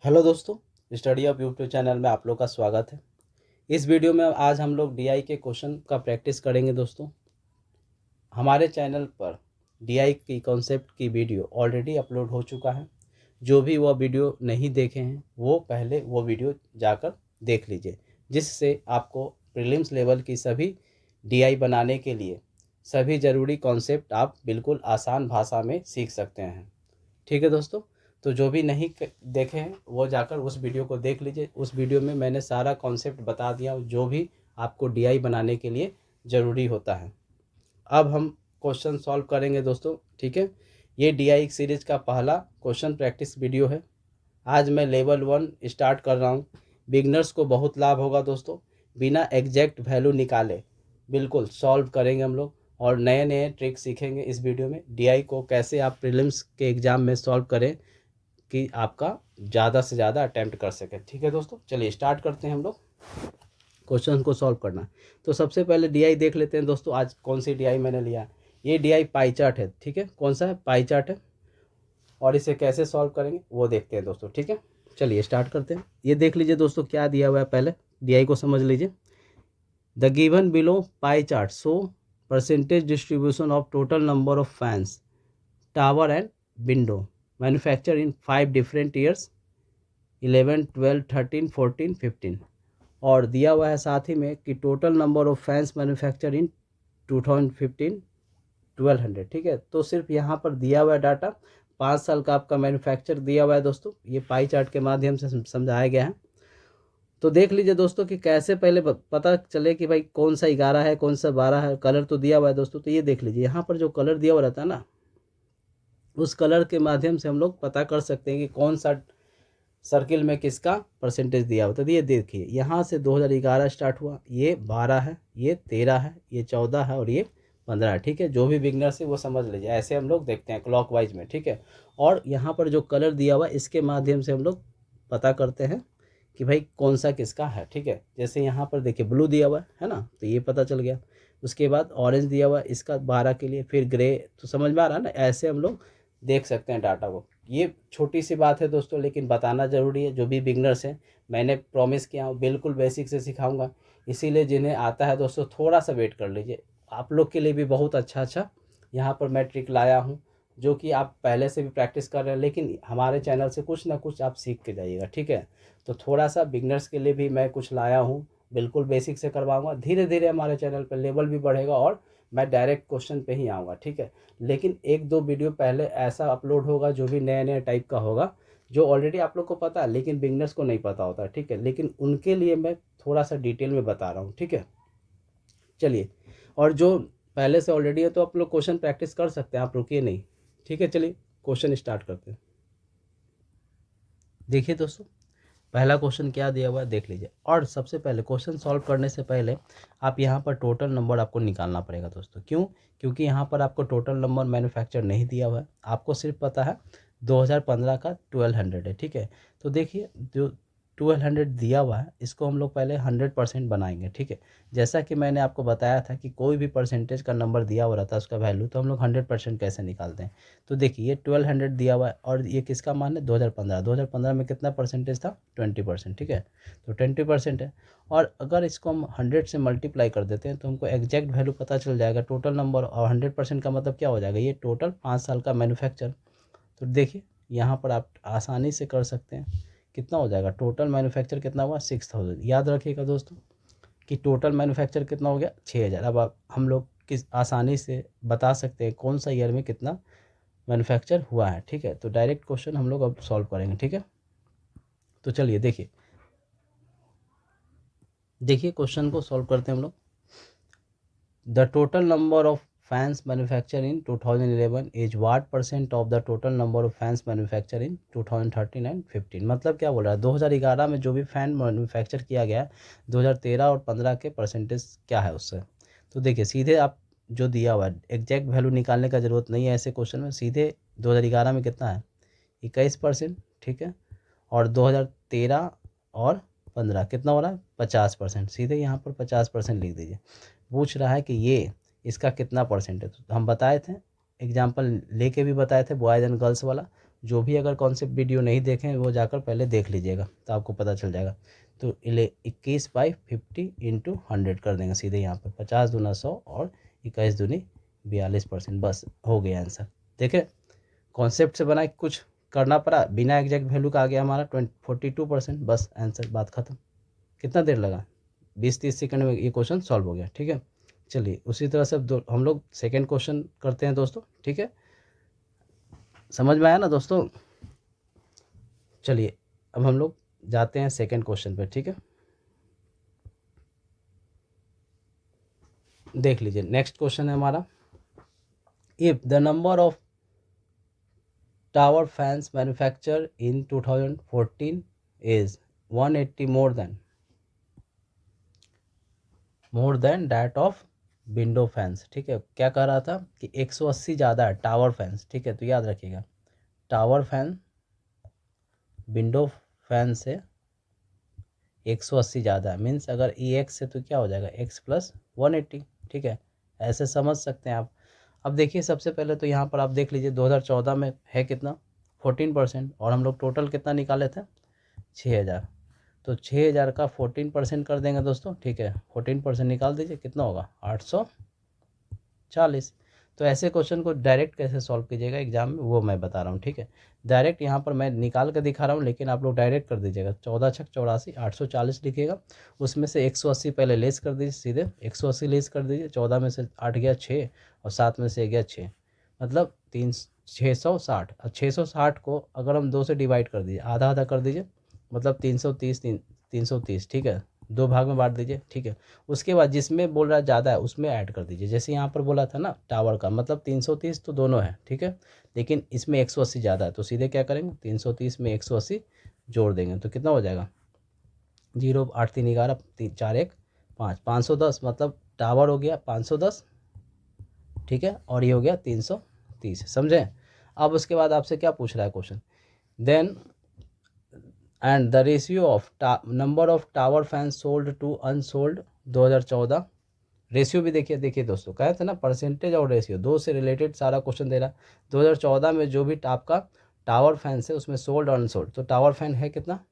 Hello दोस्तों, study of YouTube channel में आप लोग का स्वागत है। इस वीडियो में आज हम लोग डीआई के क्वेश्चन का प्रैक्टिस करेंगे। दोस्तों, हमारे चैनल पर डीआई की कॉन्सेप्ट की वीडियो ऑलरेडी अपलोड हो चुका है। जो भी वह वीडियो नहीं देखे हैं वो पहले वो वीडियो जाकर देख लीजिए, जिससे आपको प्रीलिम्स लेवल की सभी डीआई बनाने के लिए सभी ज़रूरी कॉन्सेप्ट आप बिल्कुल आसान भाषा में सीख सकते हैं। ठीक है दोस्तों, तो जो भी नहीं देखे हैं वो जाकर उस वीडियो को देख लीजिए। उस वीडियो में मैंने सारा कॉन्सेप्ट बता दिया जो भी आपको डीआई बनाने के लिए ज़रूरी होता है। अब हम क्वेश्चन सॉल्व करेंगे दोस्तों। ठीक है, ये डीआई सीरीज का पहला क्वेश्चन प्रैक्टिस वीडियो है। आज मैं लेवल 1 स्टार्ट कर रहा हूँ। बिगनर्स को बहुत लाभ होगा दोस्तों। बिना एग्जैक्ट वैल्यू निकाले बिल्कुल सॉल्व करेंगे हम लोग, और नए नए ट्रिक सीखेंगे इस वीडियो में। डीआई को कैसे आप प्रीलिम्स के एग्ज़ाम में सॉल्व करें कि आपका ज़्यादा से ज़्यादा अटैम्प्ट कर सके। ठीक है दोस्तों, चलिए स्टार्ट करते हैं हम लोग क्वेश्चन को सॉल्व करना। तो सबसे पहले डीआई देख लेते हैं दोस्तों। आज कौन सी डीआई मैंने लिया है। ये डीआई पाई चार्ट है। ठीक है, कौन सा है? पाई चार्ट है। और इसे कैसे सॉल्व करेंगे वो देखते हैं दोस्तों। ठीक है, चलिए स्टार्ट करते हैं। ये देख लीजिए दोस्तों क्या दिया हुआ है, पहले डीआई को समझ लीजिए। The given below pie chart show percentage distribution of total number of fans tower and window manufacture in 5 different years 11, 12, 13, 14, 15। और दिया हुआ है साथ ही में कि total number of fans manufacture इन 2015 1200। ठीक है, तो सिर्फ यहाँ पर दिया हुआ है डाटा 5 साल का आपका मैन्युफैक्चर दिया हुआ है दोस्तों। ये पाई चार्ट के माध्यम से समझाया गया है। तो देख लीजिए दोस्तों कि कैसे पहले पता चले कि भाई कौन सा 11 है कौन सा 12 है। कलर तो दिया हुआ है दोस्तों, तो ये देख लीजिए यहाँ पर जो कलर दिया हुआ रहता है ना, उस कलर के माध्यम से हम लोग पता कर सकते हैं कि कौन सा सर्किल में किसका परसेंटेज दिया हुआ। तो ये देखिए यहाँ से 2011 स्टार्ट हुआ, ये 12 है, ये 13 है, ये 14 है और ये 15 है। ठीक है, जो भी बिगनर से वो समझ लीजिए। ऐसे हम लोग देखते हैं क्लॉकवाइज में। ठीक है, और यहाँ पर जो कलर दिया हुआ है इसके माध्यम से हम लोग पता करते हैं कि भाई कौन सा किसका है। ठीक है, जैसे यहाँ पर देखिए ब्लू दिया हुआ है ना, तो ये पता चल गया। उसके बाद ऑरेंज दिया हुआ है इसका 12 के लिए, फिर ग्रे। तो समझ में आ रहा है ना, ऐसे हम लोग देख सकते हैं डाटा को। ये छोटी सी बात है दोस्तों, लेकिन बताना ज़रूरी है। जो भी बिगनर्स हैं, मैंने प्रॉमिस किया हूँ बिल्कुल बेसिक से सिखाऊंगा। इसीलिए जिन्हें आता है दोस्तों थोड़ा सा वेट कर लीजिए। आप लोग के लिए भी बहुत अच्छा अच्छा यहाँ पर मैं ट्रिक लाया हूँ, जो कि आप पहले से भी प्रैक्टिस कर रहे हैं, लेकिन हमारे चैनल से कुछ ना कुछ आप सीख के जाइएगा। ठीक है, तो थोड़ा सा बिगनर्स के लिए भी मैं कुछ लाया हूँ। बिल्कुल बेसिक से करवाऊँगा। धीरे धीरे हमारे चैनल पर लेवल भी बढ़ेगा और मैं डायरेक्ट क्वेश्चन पे ही आऊँगा। ठीक है, लेकिन 1-2 वीडियो पहले ऐसा अपलोड होगा जो भी नए नए टाइप का होगा, जो ऑलरेडी आप लोग को पता है लेकिन बिगनर्स को नहीं पता होता है। ठीक है, लेकिन उनके लिए मैं थोड़ा सा डिटेल में बता रहा हूँ। ठीक है, चलिए। और जो पहले से ऑलरेडी है तो आप लोग क्वेश्चन प्रैक्टिस कर सकते हैं, आप रुकिए नहीं। ठीक है, चलिए क्वेश्चन स्टार्ट करते हैं। देखिए दोस्तों, पहला क्वेश्चन क्या दिया हुआ है देख लीजिए। और सबसे पहले क्वेश्चन सॉल्व करने से पहले आप यहाँ पर टोटल नंबर आपको निकालना पड़ेगा दोस्तों। क्यों? क्योंकि यहाँ पर आपको टोटल नंबर मैन्युफैक्चर नहीं दिया हुआ है, आपको सिर्फ पता है 2015 का 1200 है। ठीक है, तो देखिए जो 1200 दिया हुआ है इसको हम लोग पहले 100% बनाएंगे। ठीक है, जैसा कि मैंने आपको बताया था कि कोई भी परसेंटेज का नंबर दिया हुआ रहता है उसका वैल्यू, तो हम लोग 100% कैसे निकालते हैं। तो देखिए ये 1200 दिया हुआ है और ये किसका मान है? 2015 में कितना परसेंटेज था? 20%। ठीक है, तो 20% है। और अगर इसको हम 100 से मल्टीप्लाई कर देते हैं तो हमको एग्जैक्ट वैल्यू पता चल जाएगा टोटल नंबर। और 100% का मतलब क्या हो जाएगा? ये टोटल 5 साल का मैन्युफैक्चर। तो देखिए यहाँ पर आप आसानी से कर सकते हैं। कितना हो जाएगा? टोटल मैन्युफैक्चर कितना हुआ? 6000। याद रखिएगा दोस्तों कि टोटल मैन्युफैक्चर कितना हो गया? 6000। अब आप हम लोग किस आसानी से बता सकते हैं कौन सा ईयर में कितना मैन्युफैक्चर हुआ है। ठीक है, तो डायरेक्ट क्वेश्चन हम लोग अब सॉल्व करेंगे। ठीक है, तो चलिए देखिए क्वेश्चन को सॉल्व करते हैं हम लोग। The total number of fans manufacture in 2011 is what percent of the total number of fans manufacture in 2013 and 15। मतलब क्या बोल रहा है? 2011 में जो भी फैन मैन्युफैक्चर किया गया है, 2013 और 15 के परसेंटेज क्या है उससे। तो देखिए सीधे आप जो दिया हुआ है एग्जैक्ट वैल्यू निकालने का ज़रूरत नहीं है ऐसे क्वेश्चन में। सीधे 2011 में कितना है? 21%। ठीक है, और 2013 और 15 कितना हो रहा है? 50%। सीधे यहाँ पर 50% लिख दीजिए। पूछ रहा है कि ये इसका कितना परसेंट है, तो हम बताए थे, एग्जाम्पल लेके भी बताए थे बॉयज़ एंड गर्ल्स वाला। जो भी अगर कॉन्सेप्ट वीडियो नहीं देखें वो जाकर पहले देख लीजिएगा तो आपको पता चल जाएगा। तो 21/50 इंटू 100 कर देंगे सीधे यहाँ पर, 50 दूना 100 और 21 दूनी 42%, बस हो गया आंसर। देखें कॉन्सेप्ट से बना, कुछ करना पड़ा, बिना एग्जैक्ट वैल्यू का आ गया हमारा 42%, बस आंसर, बात खत्म। कितना देर लगा, 20-30 सेकंड में ये क्वेश्चन सॉल्व हो गया। ठीक है, चलिए उसी तरह से हम लोग सेकेंड क्वेश्चन करते हैं दोस्तों। ठीक है, समझ में आया ना दोस्तों। चलिए अब हम लोग जाते हैं सेकेंड क्वेश्चन पे। ठीक है, देख लीजिए नेक्स्ट क्वेश्चन है हमारा, if the number of tower fans manufacture in 2014 is 180 more than that of window fans. ठीक है, क्या कह रहा था कि 180 ज़्यादा है टावर फैंस। ठीक है, तो याद रखिएगा टावर फैन विंडो फैन से 180 ज़्यादा है, मीन्स अगर ई एक्स है तो क्या हो जाएगा x प्लस 180। ठीक है, ऐसे समझ सकते हैं आप। अब देखिए सबसे पहले तो यहाँ पर आप देख लीजिए 2014 में है कितना 14%, और हम लोग टोटल कितना निकाले थे 6000। तो 6000 का 14% कर देंगे दोस्तों। ठीक है, 14% निकाल दीजिए, कितना होगा 840। तो ऐसे क्वेश्चन को डायरेक्ट कैसे सॉल्व कीजिएगा एग्जाम में वो मैं बता रहा हूँ। ठीक है, डायरेक्ट यहाँ पर मैं निकाल कर दिखा रहा हूँ, लेकिन आप लोग डायरेक्ट कर दीजिएगा। 14 छक 84, 840 लिखिएगा, उसमें से 180 पहले लेस कर दीजिए, सीधे 180 लेस कर दीजिए। 14 में से 8 गया 6 और 7 में से गया 6, मतलब 660। और 660 को अगर हम 2 से डिवाइड कर दीजिए, आधा आधा कर दीजिए, मतलब 330। ठीक है, 2 भाग में बांट दीजिए। ठीक है, उसके बाद जिसमें बोल रहा है ज़्यादा है उसमें ऐड कर दीजिए। जैसे यहाँ पर बोला था ना टावर का, मतलब 330 तो दोनों है। ठीक है, लेकिन इसमें 180 ज़्यादा है, तो सीधे क्या करेंगे 330 में 180 जोड़ देंगे तो कितना हो जाएगा 0 8 3 11 3 4 1 5, 510, मतलब टावर हो गया 510। ठीक है, और ये हो गया 330, समझे। अब उसके बाद आपसे क्या पूछ रहा है question, then and the ratio of number of tower fan sold to unsold 2014। Ratio भी देखिए दोस्तों, कहे थे ना परसेंटेज और रेशियो दो से रिलेटेड सारा क्वेश्चन दे रहा। 2014 में जो भी आपका टावर फैंस है उसमें सोल्ड और अनसोल्ड, तो टावर फैन है कितना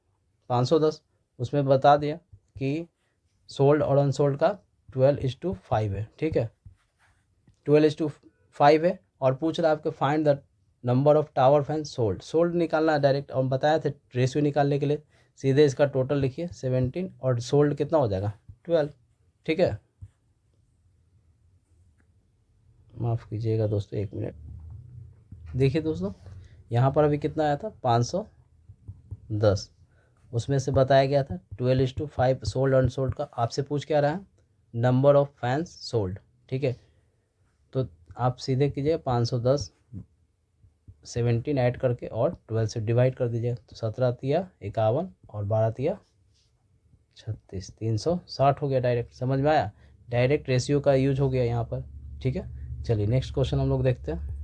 510, उसमें बता दिया कि सोल्ड और अनसोल्ड का 12:5 है। ठीक है, 12:5 है, और पूछ रहा है आपके find the number of tower fan sold. Sold निकालना है डायरेक्ट, और बताया थे रेशियो निकालने के लिए सीधे इसका टोटल लिखिए 17 और सोल्ड कितना हो जाएगा 12। ठीक है, माफ़ कीजिएगा दोस्तों 1 मिनट। देखिए दोस्तों यहाँ पर अभी कितना आया था 510, उसमें से बताया गया था 12:5 सोल्ड अनसोल्ड का। आपसे पूछ क्या रहा है नंबर ऑफ फैंस सोल्ड। ठीक है, तो आप सीधे कीजिए 510 17 ऐड करके और 12 से डिवाइड कर दीजिए, तो 17 तिया 51 और 12 तिया 36, 360 हो गया। डायरेक्ट समझ में आया, डायरेक्ट रेशियो का यूज हो गया यहाँ पर। ठीक है, चलिए नेक्स्ट क्वेश्चन हम लोग देखते हैं।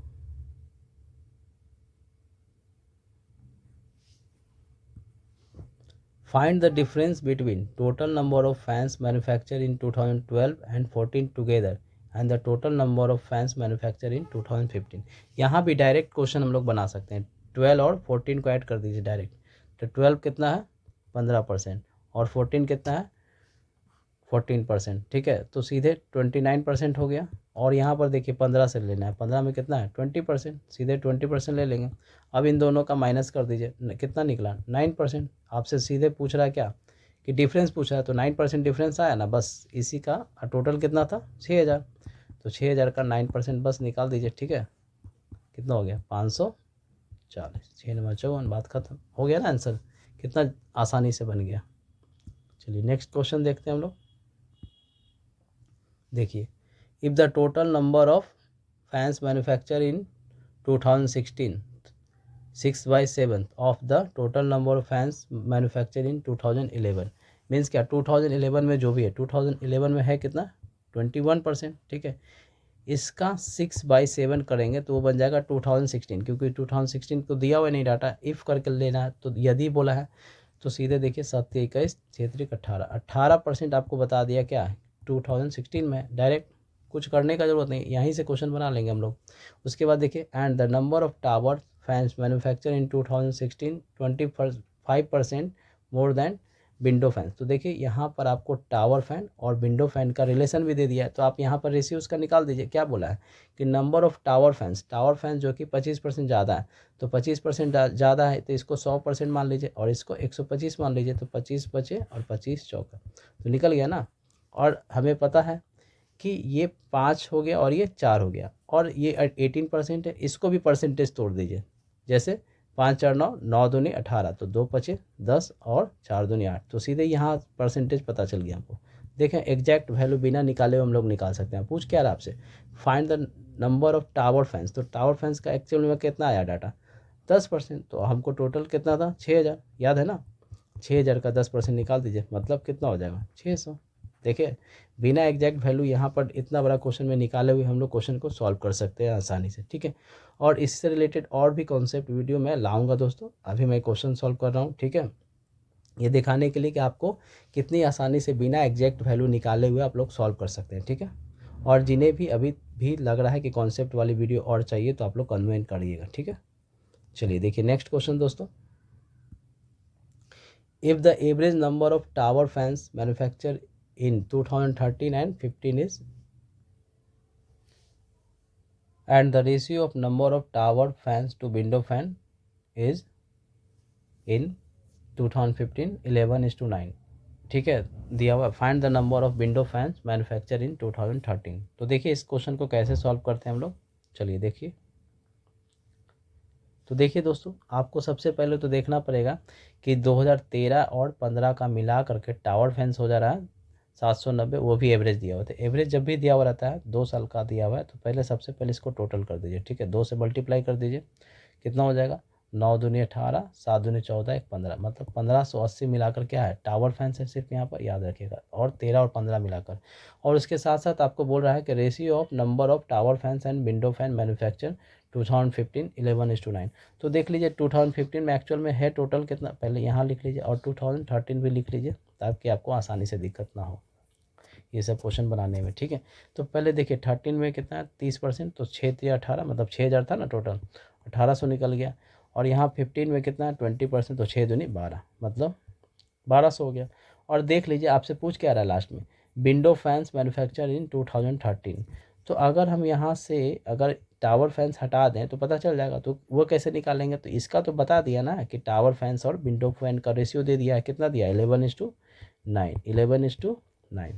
Find the difference between total number of fans manufactured in 2012 and 14 together and the total number of fans manufactured in 2015। यहाँ भी डायरेक्ट क्वेश्चन हम लोग बना सकते हैं। 12 और 14 को ऐड कर दीजिए डायरेक्ट, तो 12 कितना है 15% और 14 कितना है 14%। ठीक है, तो सीधे 29% हो गया। और यहाँ पर देखिए 15 से लेना है, 15 में कितना है 20%, सीधे 20% ले लेंगे। अब इन दोनों का माइनस कर दीजिए, कितना निकला 9%। आपसे सीधे पूछ रहा है क्या कि डिफरेंस पूछ रहा है, तो 9% डिफरेंस आया ना, बस इसी का टोटल कितना था 6000, तो 6000 का 9% बस निकाल दीजिए। ठीक है, कितना हो गया 540, 6×54, बात खत्म हो गया ना आंसर, कितना आसानी से बन गया। चलिए नेक्स्ट क्वेश्चन देखते हैं हम लोग। देखिए if the total number of fans manufacture in 2016 6/7 of the total number of fans manufacture in 2011, means क्या 2011 में जो भी है 2011 में है कितना 21%। ठीक है, इसका 6/7 करेंगे तो वो बन जाएगा 2016, क्योंकि 2016 को दिया हुआ नहीं डाटा, इफ़ करके लेना है। तो यदि बोला है तो सीधे देखिए 7 21 6 18% आपको बता दिया क्या है 2016 में। डायरेक्ट कुछ करने का ज़रूरत नहीं, यहीं से क्वेश्चन बना लेंगे हम लोग। उसके बाद देखिए and the number of tower fans manufacture in 2016 25% more than window fans. तो देखिए यहाँ पर आपको टावर फैन और विंडो फैन का रिलेशन भी दे दिया है, तो आप यहाँ पर रेशियो उसका निकाल दीजिए। क्या बोला है कि नंबर ऑफ टावर फैंस जो कि 25% ज़्यादा है, तो 25% ज़्यादा है तो इसको 100% मान लीजिए और इसको 125 मान लीजिए, तो 25 बचे और 25 चौका, तो निकल गया ना। और हमें पता है कि ये 5 हो गया और ये 4 हो गया और ये 18% है, इसको भी परसेंटेज तोड़ दीजिए। जैसे 5 4 9, 9 दूनी 18, तो 2 बचे 10 और 4 दूनी 8, तो सीधे यहाँ परसेंटेज पता चल गया हमको। देखें एग्जैक्ट वैल्यू बिना निकाले हुए हम लोग निकाल सकते हैं। पूछ क्या रहा आपसे, find the number of tower fans, तो टावर फैंस का एक्चुअल में कितना आया डाटा 10%, तो हमको टोटल कितना था 6000, याद है ना। 6000 का 10% निकाल दीजिए, मतलब कितना हो जाएगा 600। देखिए बिना एग्जैक्ट वैल्यू यहाँ पर इतना बड़ा क्वेश्चन में निकाले हुए हम लोग क्वेश्चन को सॉल्व कर सकते हैं आसानी से, ठीक है। और इससे रिलेटेड और भी कॉन्सेप्ट वीडियो मैं लाऊंगा दोस्तों। अभी मैं क्वेश्चन सॉल्व कर रहा हूँ, ठीक है, ये दिखाने के लिए कि आपको कितनी आसानी से बिना एग्जैक्ट वैल्यू निकाले हुए आप लोग सॉल्व कर सकते हैं, ठीक है। और जिन्हें भी अभी भी लग रहा है कि कॉन्सेप्ट वाली वीडियो और चाहिए तो आप लोग कमेंट करिएगा, ठीक है। चलिए देखिए नेक्स्ट क्वेश्चन दोस्तों, if the average number of tower fans manufactured in 2013 and 15 is, and the ratio of number of tower fans to window fan is in 2015 11:9, ठीक है, दिया हुआ find the number of window fans manufacture इन 2013। तो देखिए इस question को कैसे solve करते हैं हम लोग, चलिए देखिए। तो देखिए दोस्तों आपको सबसे पहले तो देखना पड़ेगा कि 2013 और 15 का मिला करके टावर फैंस हो जा रहा है 790, वो भी एवरेज दिया हुआ था। एवरेज जब भी दिया हुआ रहता है 2 साल का दिया हुआ है तो पहले सबसे पहले इसको टोटल कर दीजिए, ठीक है, 2 से मल्टीप्लाई कर दीजिए, कितना हो जाएगा 9 दूनी 18, 7 दूनी 14, 1 15, मतलब 1580 मिलाकर क्या है टावर फैंस है सिर्फ यहाँ पर, याद रखिएगा, और 13 और 15 मिलाकर। और उसके साथ साथ आपको बोल रहा है कि ratio of number of tower fans and window fan manufacture 2015 11:9। तो देख लीजिए 2015 में एक्चुअल में है टोटल कितना, पहले यहाँ लिख लीजिए और 2013 भी लिख लीजिए ताकि आपको आसानी से दिक्कत ना हो ये सब क्वेश्चन बनाने में, ठीक है। तो पहले देखिए 13 में कितना है 30%, तो 6 3 18, मतलब 6000 था ना टोटल, 1800 निकल गया। और यहाँ 15 में कितना है 20%, तो 6 दूनी 12, मतलब 1200 हो गया। और देख लीजिए आपसे पूछ क्या रहा है लास्ट में, विंडो फैंस मैन्युफैक्चर इन 2013। तो अगर हम यहाँ से अगर टावर फैंस हटा दें तो पता चल जाएगा, तो वो कैसे निकालेंगे, तो इसका तो बता दिया ना कि टावर फैंस और विंडो फैन का रेशियो दे दिया है, कितना दिया 11:9, 11:9।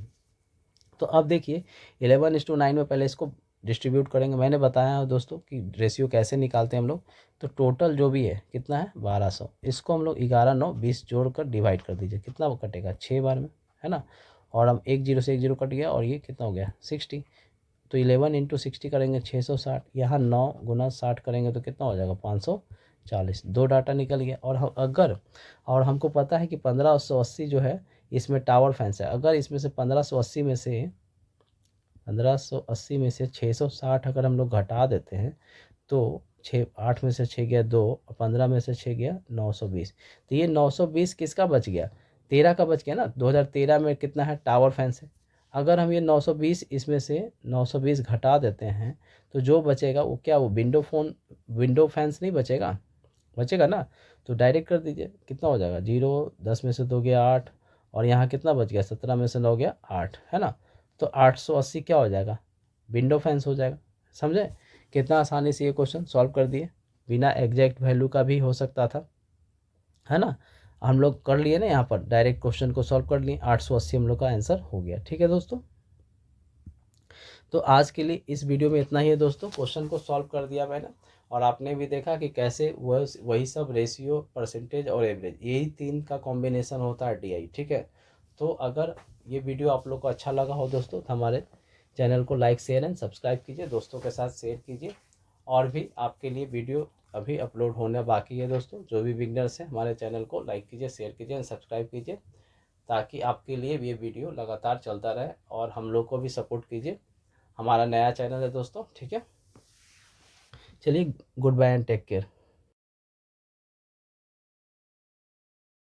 तो अब देखिए 11:9 में पहले इसको डिस्ट्रीब्यूट करेंगे। मैंने बताया है दोस्तों कि रेशियो कैसे निकालते हैं हम लोग। तो टोटल जो भी है कितना है 1200, इसको हम लोग 11 9 20 जोड़ कर डिवाइड कर दीजिए, कितना वो कटेगा 6 बार में, है ना। और हम 1 0 से 1 0 कट गया और ये कितना हो गया 60, तो 11 इंटू 60 करेंगे 660, यहाँ 9 गुना 60 करेंगे तो कितना हो जाएगा 540, 2 डाटा निकल गया। और हम अगर, और हमको पता है कि 1580 जो है इसमें टावर फैंस है, अगर इसमें से 1580 में से 660 अगर हम लोग घटा देते हैं तो 8 में से 6 गया 2, 15 में से 6 गया 920, तो ये 920 किसका बच गया 13 का बच गया ना। 2013 में कितना है टावर फैंस है, अगर हम ये 920 इसमें से 920 घटा देते हैं तो जो बचेगा वो क्या, वो विंडो फैंस नहीं बचेगा, बचेगा ना। तो डायरेक्ट कर दीजिए, कितना हो जाएगा 0, 10 में से 2 गया 8, और यहाँ कितना बच गया 17 में से 9 गया 8, है ना। तो 880 क्या हो जाएगा विंडो फैंस हो जाएगा। समझे कितना आसानी से ये क्वेश्चन सॉल्व कर दिए, बिना एग्जैक्ट वैल्यू का भी हो सकता था, है ना। हम लोग कर लिए ना, यहाँ पर डायरेक्ट क्वेश्चन को सॉल्व कर लिए, 880 हम लोग का आंसर हो गया, ठीक है दोस्तों। तो आज के लिए इस वीडियो में इतना ही है दोस्तों, क्वेश्चन को सॉल्व कर दिया मैंने और आपने भी देखा कि कैसे वही सब रेशियो, परसेंटेज और एवरेज, यही 3 का कॉम्बिनेशन होता है डीआई, ठीक है। तो अगर ये वीडियो आप लोग को अच्छा लगा हो दोस्तों तो हमारे चैनल को लाइक शेयर एंड सब्सक्राइब कीजिए, दोस्तों के साथ शेयर कीजिए। और भी आपके लिए वीडियो अभी अपलोड होने बाकी है दोस्तों, जो भी बिगनर्स हैं हमारे चैनल को लाइक कीजिए, शेयर कीजिए एंड सब्सक्राइब कीजिए, ताकि आपके लिए ये वीडियो लगातार चलता रहे और हम लोग को भी सपोर्ट कीजिए। हमारा नया चैनल है दोस्तों, ठीक है। चलिए good bye and take care.